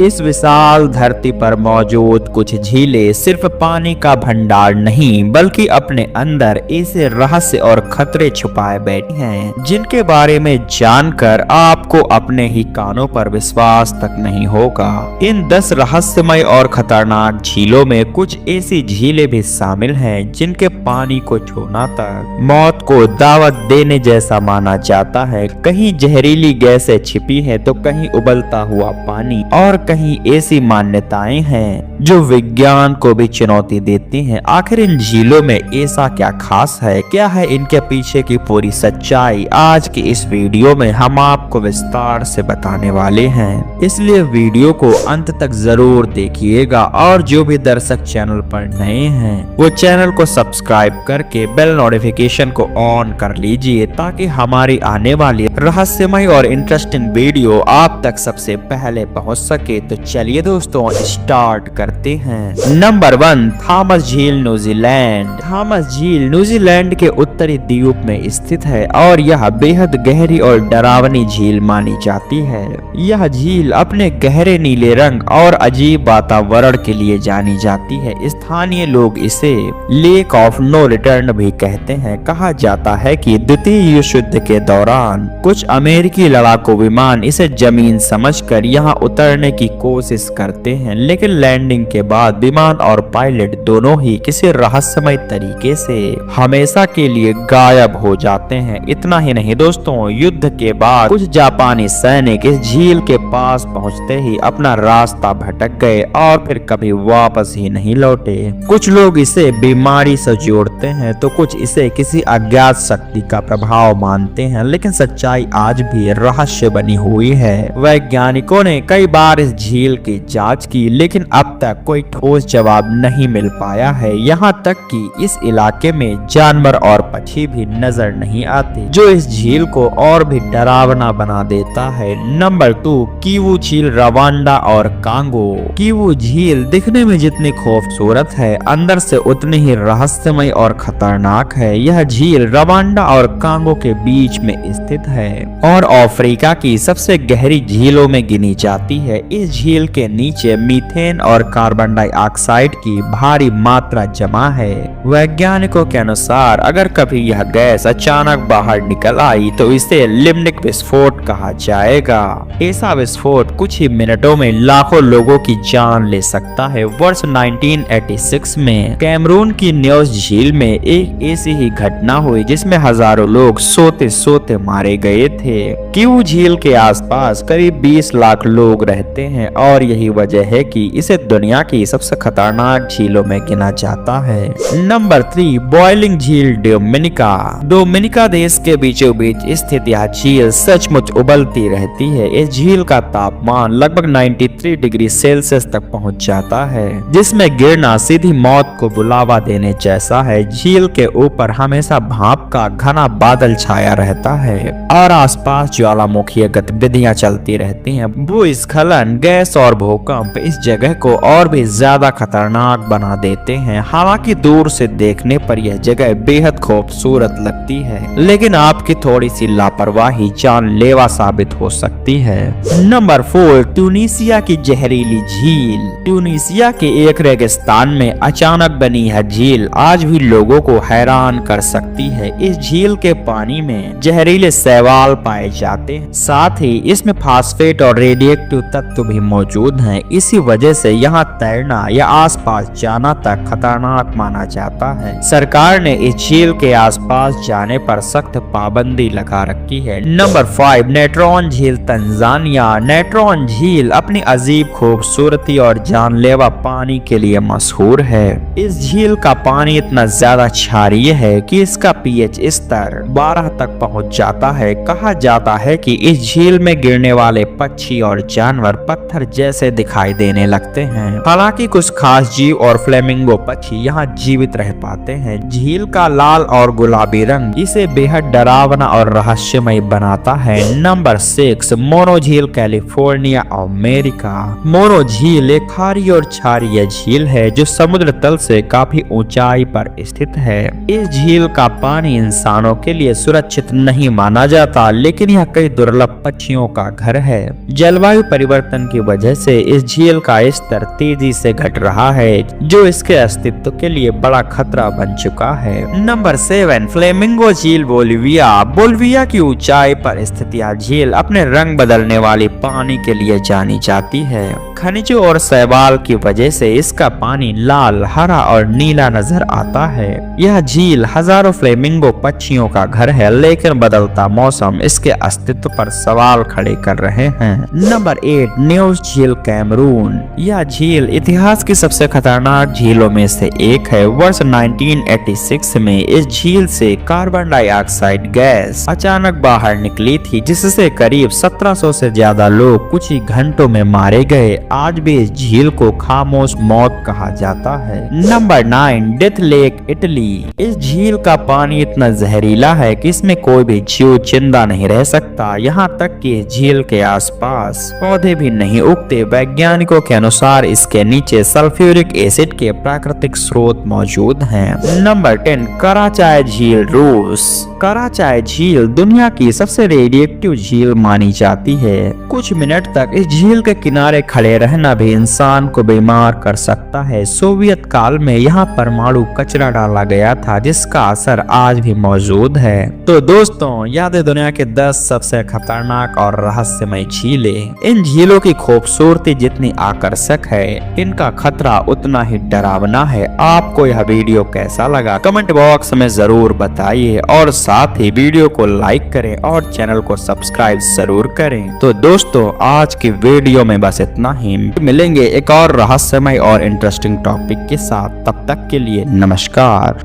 इस विशाल धरती पर मौजूद कुछ झीलें सिर्फ पानी का भंडार नहीं बल्कि अपने अंदर ऐसे रहस्य और खतरे छुपाए बैठी हैं जिनके बारे में जानकर आपको अपने ही कानों पर विश्वास तक नहीं होगा। इन 10 रहस्यमय और खतरनाक झीलों में कुछ ऐसी झीलें भी शामिल हैं जिनके पानी को छूना तक मौत को दावत देने जैसा माना जाता है। कहीं जहरीली गैसें छिपी है तो कहीं उबलता हुआ पानी और कहीं ऐसी मान्यताएं हैं जो विज्ञान को भी चुनौती देती हैं। आखिर इन झीलों में ऐसा क्या खास है, क्या है इनके पीछे की पूरी सच्चाई, आज की इस वीडियो में हम आपको विस्तार से बताने वाले हैं। इसलिए वीडियो को अंत तक जरूर देखिएगा और जो भी दर्शक चैनल पर नए हैं वो चैनल को सब्सक्राइब करके बेल नोटिफिकेशन को ऑन कर लीजिए ताकि हमारी आने वाली रहस्यमय और इंटरेस्टिंग वीडियो आप तक सबसे पहले पहुंच सके। तो चलिए दोस्तों स्टार्ट करते हैं। नंबर 1, थॉमस झील, न्यूजीलैंड। थॉमस झील न्यूजीलैंड के उत्तरी द्वीप में स्थित है और यह बेहद गहरी और डरावनी झील मानी जाती है। यह झील अपने गहरे नीले रंग और अजीब वातावरण के लिए जानी जाती है। स्थानीय लोग इसे लेक ऑफ नो रिटर्न भी कहते हैं। कहा जाता है कि द्वितीय विश्व युद्ध के दौरान कुछ अमेरिकी लड़ाकू विमान इसे जमीन समझकर यहाँ उतरने की कोशिश करते हैं, लेकिन लैंडिंग के बाद विमान और पायलट दोनों ही किसी रहस्यमय तरीके से हमेशा के लिए गायब हो जाते हैं। इतना ही नहीं दोस्तों, युद्ध के बाद कुछ जापानी सैनिक इस झील के पास पहुंचते ही अपना रास्ता भटक गए और फिर कभी वापस ही नहीं लौटे। कुछ लोग इसे बीमारी से जोड़ते हैं तो कुछ इसे किसी अज्ञात शक्ति का प्रभाव मानते हैं, लेकिन सच्चाई आज भी रहस्य बनी हुई है। वैज्ञानिकों ने कई बार इस झील की जांच की लेकिन अब तक कोई ठोस जवाब नहीं मिल पाया है। यहाँ तक कि इस इलाके में जानवर और पक्षी भी नजर नहीं आते जो इस झील को और भी डरावना बना देता है। नंबर 2, किवू झील, रवांडा और कांगो। किवू झील दिखने में जितनी खूबसूरत है अंदर से उतनी ही रहस्यमय और खतरनाक है। यह झील रवांडा और कांगो के बीच में स्थित है और अफ्रीका की सबसे गहरी झीलों में गिनी जाती है। इस झील के नीचे मीथेन और कार्बन डाइऑक्साइड की भारी मात्रा जमा है। वैज्ञानिकों के अनुसार अगर कभी यह गैस अचानक बाहर निकल आई तो इसे लिम्निक विस्फोट कहा जाएगा। ऐसा विस्फोट कुछ ही मिनटों में लाखों लोगों की जान ले सकता है। वर्ष 1986 में कैमरून की न्यूज़ झील में एक ऐसी ही घटना हुई जिसमें हजारों लोग सोते सोते मारे गए थे। किवू झील के आसपास करीब 20 लाख लोग रहते हैं और यही वजह है कि इसे दुनिया की सबसे खतरनाक झीलों में गिना जाता है। नंबर 3, बॉइलिंग झील, डोमिनिका। डोमिनिका देश के बीचों बीच स्थित यह झील सचमुच उबलती रहती है। इस झील का तापमान लगभग 93 डिग्री सेल्सियस तक पहुंच जाता है जिसमें गिरना सीधी मौत को बुलावा देने जैसा है। झील के ऊपर हमेशा भाप का घना बादल छाया रहता है और आसपास ज्वालामुखीय गतिविधियां चलती रहती हैं। भूस्खलन, गैस और भूकंप इस जगह को और भी ज्यादा खतरनाक बना देते हैं। हालांकि दूर से देखने पर यह जगह बेहद खूबसूरत लगती है, लेकिन आपकी थोड़ी सी लापरवाही जानलेवा साबित हो सकती है। नंबर 4, ट्यूनीसिया की जहरीली झील। ट्यूनीसिया के एक रेगिस्तान में अचानक बनी यह झील आज भी लोगों को हैरान कर सकती है। इस झील के पानी में जहरीले शैवाल पाए जाते हैं, साथ ही इसमें फास्फेट और रेडिएक्टिव तत्व भी मौजूद हैं। इसी वजह से यहाँ तैरना या आसपास जाना तक खतरनाक माना जाता है। सरकार ने इस झील के आसपास जाने पर सख्त पाबंदी लगा रखी है। नंबर 5, नेट्रॉन झील, तंजानिया। नेट्रॉन झील अपनी अजीब खूबसूरती और जानलेवा पानी के लिए मशहूर है। इस झील का पानी इतना ज्यादा क्षारीय है कि इसका पीएच स्तर 12 तक पहुंच जाता है। कहा जाता है कि इस झील में गिरने वाले पक्षी और जानवर पत्थर जैसे दिखाई देने लगते हैं। हालांकि कुछ खास जीव और फ्लेमिंगो पक्षी यहाँ जीवित रह पाते हैं। झील का लाल और गुलाबी रंग इसे बेहद डरावना और रहस्यमय बनाता है। नंबर 6, मोनो झील, कैलिफोर्निया, अमेरिका। मोनो झील एक खारी और क्षारीय झील है जो समुद्र तल से काफी ऊंचाई पर स्थित है। इस झील का पानी इंसानों के लिए सुरक्षित नहीं माना जाता, लेकिन यह कई दुर्लभ पक्षियों का घर है। जलवायु परिवर्तन की वजह से इस झील का स्तर तेजी से घट रहा है, जो इसके अस्तित्व के लिए बड़ा खतरा बन चुका है। नंबर 7, फ्लेमिंगो झील बोलिविया। बोलिविया की ऊंचाई पर स्थित यह झील अपने रंग बदलने वाली पानी के लिए जानी जाती है। खनिजों और शैवाल की वजह से इसका पानी लाल, हरा और नीला नजर आता है। यह झील हजारों फ्लेमिंगो पक्षियों का घर है, लेकिन बदलता मौसम इसके अस्तित्व पर सवाल खड़े कर रहे हैं। नंबर 8, न्यूस झील कैमरून। यह झील इतिहास की सबसे खतरनाक झीलों में से एक है। वर्ष 1986 में इस झील से कार्बन डाइऑक्साइड गैस अचानक बाहर निकली थी, जिससे करीब 1700 से ज्यादा लोग कुछ ही घंटों में मारे गए। आज भी इस झील को खामोश मौत कहा जाता है। Number 9, death lake Italy. इस झील का पानी इतना जहरीला है कि इसमें कोई भी जीव जिंदा नहीं रह सकता। यहाँ तक कि इस झील के आसपास पौधे भी नहीं उगते। वैज्ञानिकों के अनुसार इसके नीचे सल्फ्यूरिक एसिड के प्राकृतिक स्रोत मौजूद हैं। नंबर 10, कराचाय झील, रूस। कराचाय झील दुनिया की सबसे रेडिएक्टिव झील मानी जाती है। कुछ मिनट तक इस झील के किनारे खड़े रहना भी इंसान को बीमार कर सकता है। सोवियत काल में यहाँ परमाणु कचरा डाला गया था, जिसका असर आज भी मौजूद है। तो दोस्तों, याद है दुनिया के 10 सबसे खतरनाक और रहस्यमय झीलें। इन झीलों की खूबसूरती जितनी आकर्षक है, इनका खतरा उतना ही डरावना है। आपको यह वीडियो कैसा लगा कमेंट बॉक्स में जरूर बताइए, और साथ ही वीडियो को लाइक करें और चैनल को सब्सक्राइब जरूर करें। तो दोस्तों, आज की वीडियो में बस इतना ही। मिलेंगे एक और रहस्यमय और इंटरेस्टिंग टॉपिक के साथ। तब तक के लिए नमस्कार।